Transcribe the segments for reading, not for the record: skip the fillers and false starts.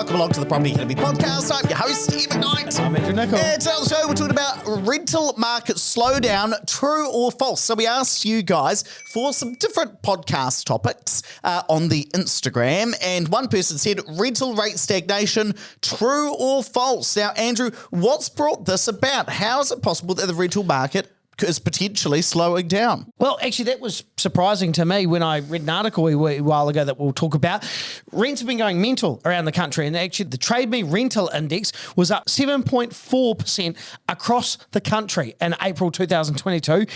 welcome along to the Property Academy podcast. I'm your host, Ian McKnight. I'm Andrew Nicol. And today on the show, we're talking about rental market slowdown, true or false. So we asked you guys for some different podcast topics on the Instagram, and one person said rental rate stagnation, true or false. Now, Andrew, what's brought this about? How is it possible that the rental market is potentially slowing down? Well, actually, that was surprising to me when I read an article a while ago that we'll talk about. Rents have been going mental around the country, and actually the Trade Me Rental Index was up 7.4% across the country in April 2022.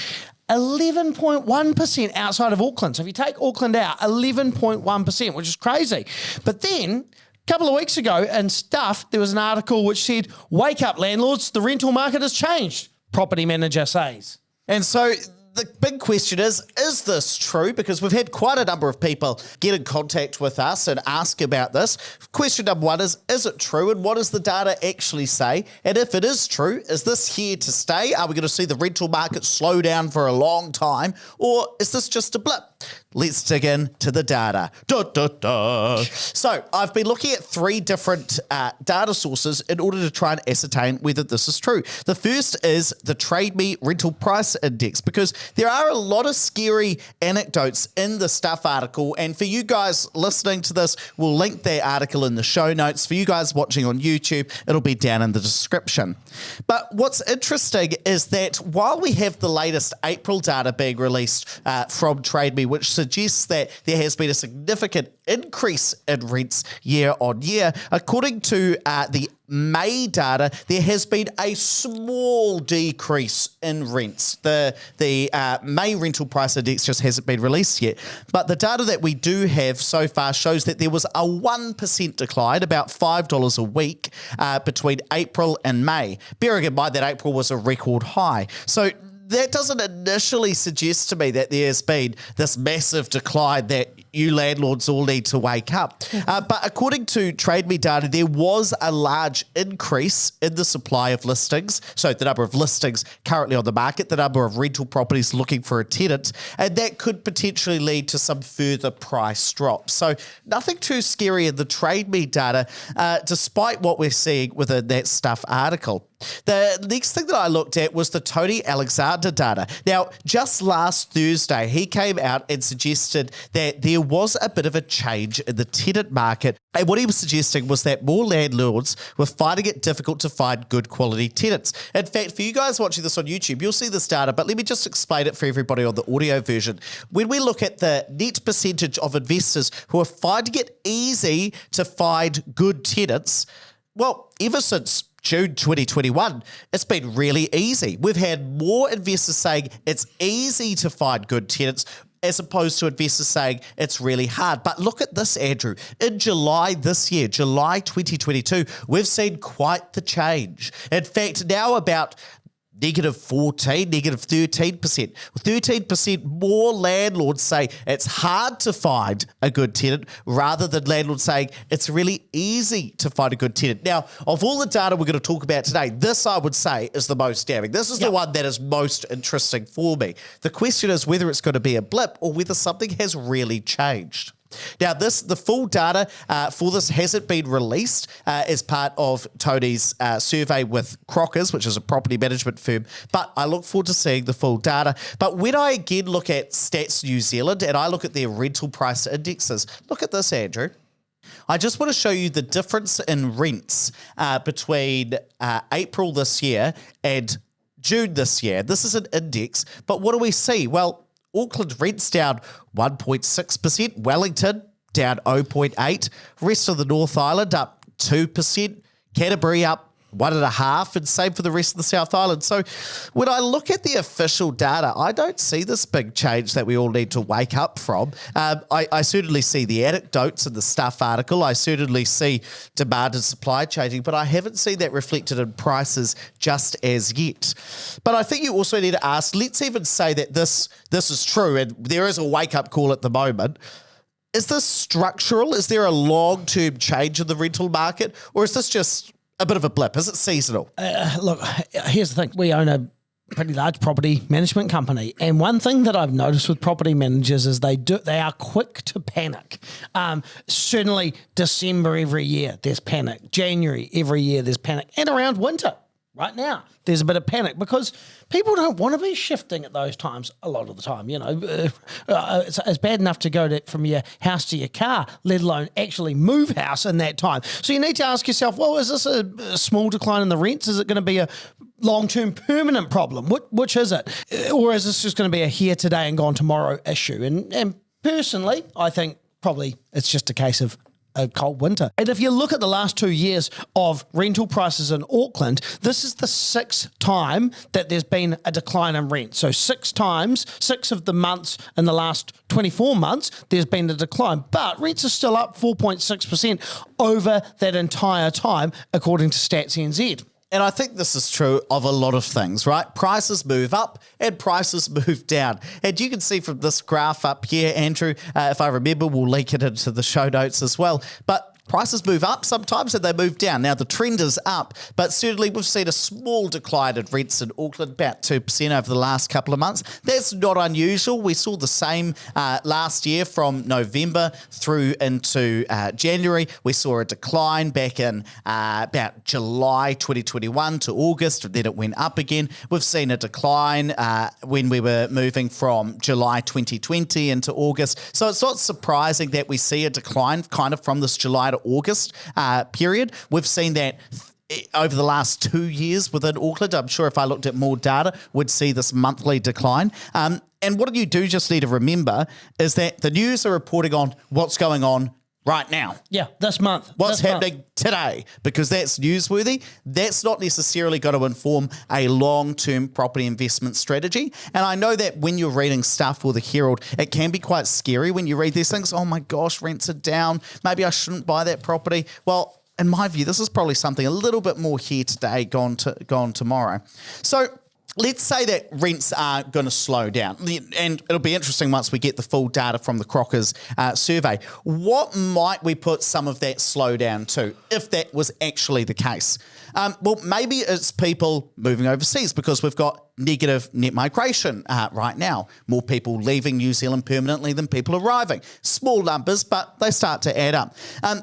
11.1% outside of Auckland. So if you take Auckland out, 11.1%, which is crazy. But then a couple of weeks ago in Stuff, there was an article which said, wake up landlords, the rental market has changed. Property manager says. And so the big question is this true? Because we've had quite a number of people get in contact with us and ask about this. Question number one is it true? And what does the data actually say? And if it is true, is this here to stay? Are we going to see the rental market slow down for a long time? Or is this just a blip? Let's dig into the data. So I've been looking at three different data sources in order to try and ascertain whether this is true. The first is the Trade Me Rental Price Index, because there are a lot of scary anecdotes in the Stuff article. And for you guys listening to this, we'll link that article in the show notes. For you guys watching on YouTube, it'll be down in the description. But what's interesting is that while we have the latest April data being released from Trade Me, which suggests that there has been a significant increase in rents year on year, according to the May data, there has been a small decrease in rents. The May rental price index just hasn't been released yet. But the data that we do have so far shows that there was a 1% decline, about $5 a week, between April and May. Bearing in mind that April was a record high. So that doesn't initially suggest to me that there's been this massive decline that you landlords all need to wake up. But according to Trade Me data, there was a large increase in the supply of listings. So the number of listings currently on the market, the number of rental properties looking for a tenant, and that could potentially lead to some further price drops. So nothing too scary in the Trade Me data, despite what we're seeing within that Stuff article. The next thing that I looked at was the Tony Alexander data. Now, just last Thursday, he came out and suggested that there was a bit of a change in the tenant market. And what he was suggesting was that more landlords were finding it difficult to find good quality tenants. In fact, for you guys watching this on YouTube, you'll see this data, but let me just explain it for everybody on the audio version. When we look at the net percentage of investors who are finding it easy to find good tenants, well, ever since June 2021, it's been really easy. We've had more investors saying it's easy to find good tenants as opposed to investors saying it's really hard. But look at this, Andrew. In July this year, July 2022, we've seen quite the change. In fact, now about -14%, -13%. 13% more landlords say it's hard to find a good tenant rather than landlords saying it's really easy to find a good tenant. Now, of all the data we're going to talk about today, this I would say is the most damning. This is the one that is most interesting for me. The question is whether it's going to be a blip or whether something has really changed. Now, the full data for this hasn't been released as part of Tony's survey with Crockers, which is a property management firm, but I look forward to seeing the full data. But when I again look at Stats New Zealand and I look at their rental price indexes, look at this, Andrew. I just want to show you the difference in rents between April this year and June this year. This is an index, but what do we see? Well, Auckland rents down 1.6%, Wellington down 0.8%, rest of the North Island up 2%, Canterbury up 1.5%, and same for the rest of the South Island. So when I look at the official data, I don't see this big change that we all need to wake up from. I certainly see the anecdotes in the Stuff article. I certainly see demand and supply changing, but I haven't seen that reflected in prices just as yet. But I think you also need to ask, let's even say that this is true and there is a wake-up call at the moment. Is this structural? Is there a long-term change in the rental market, or is this just a bit of a blip? Is it seasonal? Look, here's the thing. We own a pretty large property management company. And one thing that I've noticed with property managers is they are quick to panic. Certainly December every year, there's panic. January every year, there's panic. And around winter, right now, there's a bit of panic because people don't want to be shifting at those times a lot of the time. It's bad enough to go from your house to your car, let alone actually move house in that time. So you need to ask yourself, well, is this a small decline in the rents? Is it going to be a long-term permanent problem? Which is it? Or is this just going to be a here today and gone tomorrow issue? And personally, I think probably it's just a case of a cold winter. And if you look at the last 2 years of rental prices in Auckland, this is the 6th time that there's been a decline in rent. So 6 times, 6 of the months in the last 24 months, there's been a decline. But rents are still up 4.6% over that entire time, according to Stats NZ. And I think this is true of a lot of things, right? Prices move up and prices move down. And you can see from this graph up here, Andrew, if I remember, we'll link it into the show notes as well. But prices move up sometimes and they move down. Now, the trend is up, but certainly we've seen a small decline in rents in Auckland, about 2% over the last couple of months. That's not unusual. We saw the same last year from November through into January. We saw a decline back in about July 2021 to August, then it went up again. We've seen a decline when we were moving from July 2020 into August. So it's not surprising that we see a decline kind of from this July to August period. We've seen that over the last 2 years within Auckland. I'm sure if I looked at more data, we'd see this monthly decline. And what you do just need to remember is that the news are reporting on what's going on right now. Yeah, this month. What's happening today, because that's newsworthy. That's not necessarily going to inform a long-term property investment strategy. And I know that when you're reading stuff or the Herald, it can be quite scary when you read these things. Oh my gosh, rents are down. Maybe I shouldn't buy that property. Well, in my view, this is probably something a little bit more here today, gone tomorrow. So let's say that rents are going to slow down, and it'll be interesting once we get the full data from the Crockers survey. What might we put some of that slowdown to, if that was actually the case? Well, maybe it's people moving overseas because we've got negative net migration right now. More people leaving New Zealand permanently than people arriving. Small numbers, but they start to add up.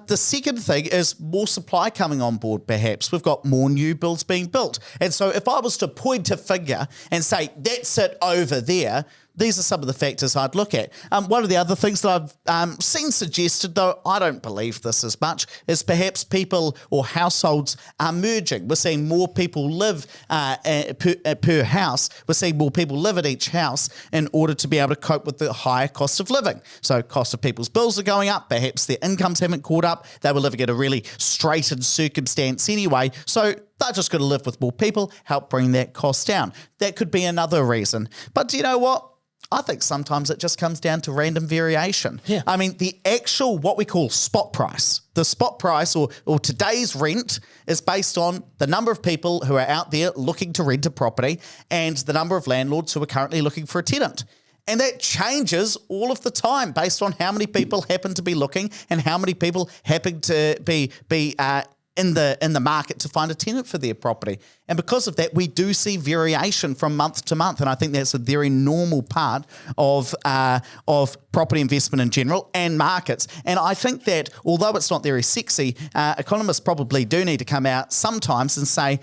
The second thing is more supply coming on board, perhaps. We've got more new builds being built. And so if I was to point a finger and say, that's it over there, these are some of the factors I'd look at. One of the other things that I've seen suggested, though I don't believe this as much, is perhaps people or households are merging. We're seeing more people live per house. We're seeing more people live at each house in order to be able to cope with the higher cost of living. So cost of people's bills are going up. Perhaps their incomes haven't caught up. They were living in a really straitened circumstance anyway. So they're just going to live with more people, help bring that cost down. That could be another reason. But do you know what? I think sometimes it just comes down to random variation. Yeah. I mean, the actual, what we call spot price, the spot price or today's rent is based on the number of people who are out there looking to rent a property and the number of landlords who are currently looking for a tenant. And that changes all of the time based on how many people happen to be looking and how many people happen to be in the market to find a tenant for their property. And because of that, we do see variation from month to month. And I think that's a very normal part of property investment in general and markets. And I think that although it's not very sexy, economists probably do need to come out sometimes and say,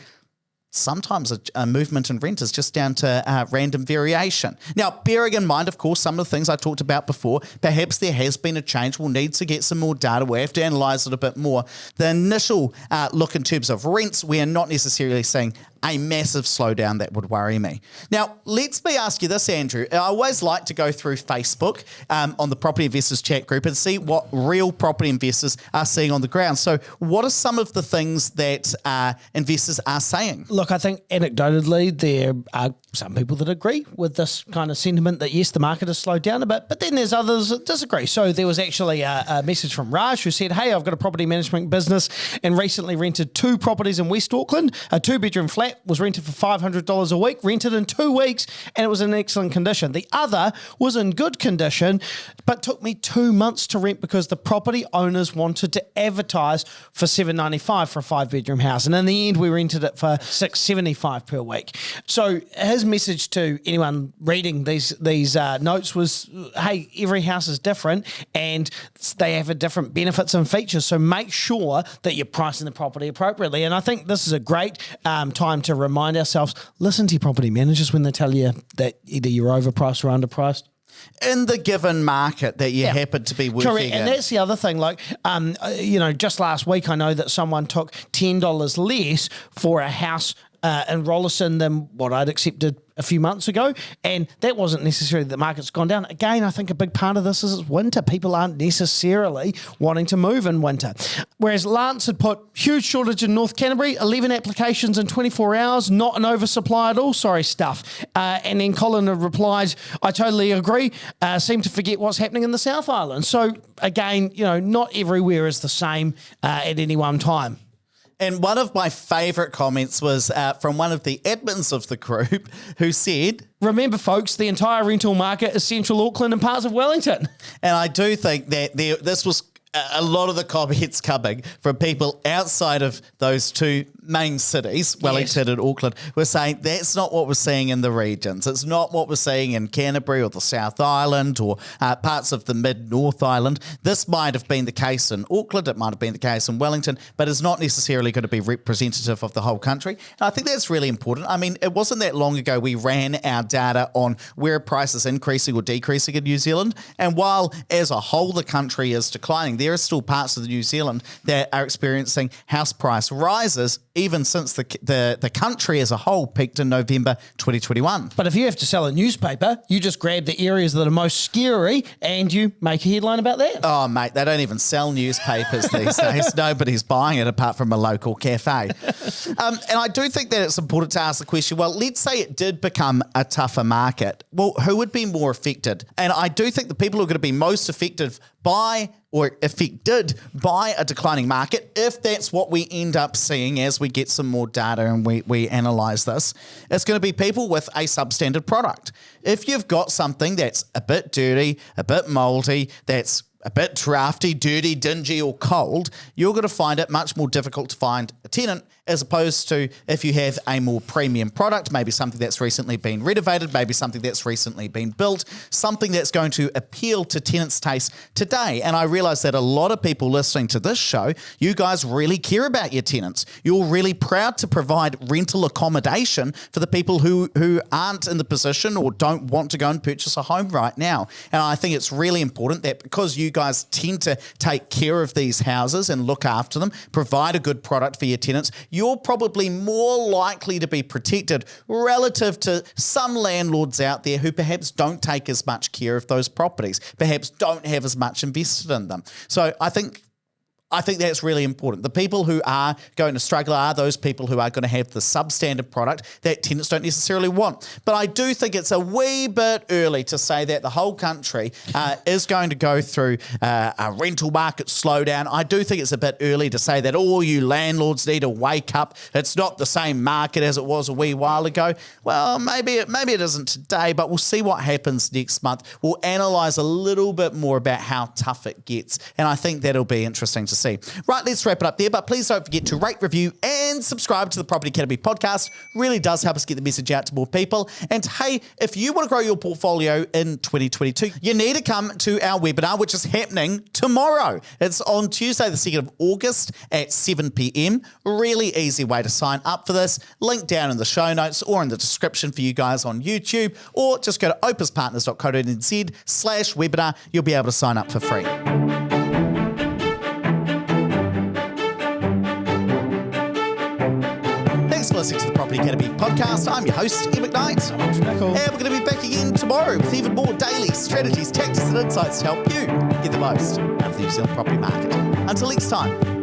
sometimes a movement in rent is just down to random variation. Now, bearing in mind, of course, some of the things I talked about before, perhaps there has been a change. We'll need to get some more data. We'll have to analyse it a bit more. The initial look in terms of rents, we are not necessarily seeing a massive slowdown that would worry me. Now, let me ask you this, Andrew. I always like to go through Facebook on the Property Investors chat group and see what real property investors are seeing on the ground. So what are some of the things that investors are saying? Look, I think anecdotally there are some people that agree with this kind of sentiment that, yes, the market has slowed down a bit, but then there's others that disagree. So there was actually a message from Raj who said, hey, I've got a property management business and recently rented 2 properties in West Auckland. A 2-bedroom flat was rented for $500 a week, rented in 2 weeks, and it was in excellent condition. The other was in good condition, but took me 2 months to rent because the property owners wanted to advertise for $795 for a 5-bedroom house. And in the end, we rented it for $675 per week. So his message to anyone reading these notes was, hey, every house is different and they have a different benefits and features. So make sure that you're pricing the property appropriately. And I think this is a great time to remind ourselves, listen to your property managers when they tell you that either you're overpriced or underpriced. In the given market that you happen to be working Correct. in. And that's the other thing. Like, just last week, I know that someone took $10 less for a house in Rolleston than what I'd accepted a few months ago. And that wasn't necessarily the market's gone down. Again, I think a big part of this is it's winter. People aren't necessarily wanting to move in winter. Whereas Lance had put huge shortage in North Canterbury, 11 applications in 24 hours, not an oversupply at all. Sorry, stuff. And then Colin had replied, I totally agree. Seem to forget what's happening in the South Island. So again, not everywhere is the same at any one time. And one of my favourite comments was from one of the admins of the group who said, remember, folks, the entire rental market is central Auckland and parts of Wellington. And I do think that this was a lot of the comments coming from people outside of those two main cities, Wellington and Auckland, were saying that's not what we're seeing in the regions. It's not what we're seeing in Canterbury or the South Island or parts of the mid-North Island. This might have been the case in Auckland, it might have been the case in Wellington, but it's not necessarily going to be representative of the whole country. And I think that's really important. I mean, it wasn't that long ago we ran our data on where prices increasing or decreasing in New Zealand. And while as a whole the country is declining, there are still parts of the New Zealand that are experiencing house price rises even since the country as a whole peaked in November 2021. But if you have to sell a newspaper, you just grab the areas that are most scary and you make a headline about that. Oh, mate, they don't even sell newspapers these days. Nobody's buying it apart from a local cafe. And I do think that it's important to ask the question, well, let's say it did become a tougher market. Well, who would be more affected? And I do think the people who are going to be most affected by a declining market, if that's what we end up seeing as we get some more data and we analyse this, it's going to be people with a substandard product. If you've got something that's a bit dirty, a bit mouldy, that's a bit drafty, dirty, dingy or cold, you're going to find it much more difficult to find a tenant as opposed to if you have a more premium product, maybe something that's recently been renovated, maybe something that's recently been built, something that's going to appeal to tenants' taste today. And I realise that a lot of people listening to this show, you guys really care about your tenants. You're really proud to provide rental accommodation for the people who aren't in the position or don't want to go and purchase a home right now. And I think it's really important that because you guys tend to take care of these houses and look after them, provide a good product for your tenants, you're probably more likely to be protected relative to some landlords out there who perhaps don't take as much care of those properties, perhaps don't have as much invested in them. So I think that's really important. The people who are going to struggle are those people who are going to have the substandard product that tenants don't necessarily want. But I do think it's a wee bit early to say that the whole country is going to go through a rental market slowdown. I do think it's a bit early to say that all you landlords need to wake up. It's not the same market as it was a wee while ago. Well, maybe it isn't today, but we'll see what happens next month. We'll analyse a little bit more about how tough it gets. And I think that'll be interesting to see. Right, let's wrap it up there, but please don't forget to rate, review and subscribe to the Property Academy podcast. Really does help us get the message out to more people. And hey, if you want to grow your portfolio in 2022, you need to come to our webinar, which is happening tomorrow. It's on Tuesday, the 2nd of August at 7 p.m. Really easy way to sign up for this. Link down in the show notes or in the description for you guys on YouTube, or just go to opuspartners.co.nz/webinar. You'll be able to sign up for free. Thanks for listening to the Property Academy podcast. I'm your host, Ian McKnight. And we're going to be back again tomorrow with even more daily strategies, tactics and insights to help you get the most out of the New Zealand property market. Until next time,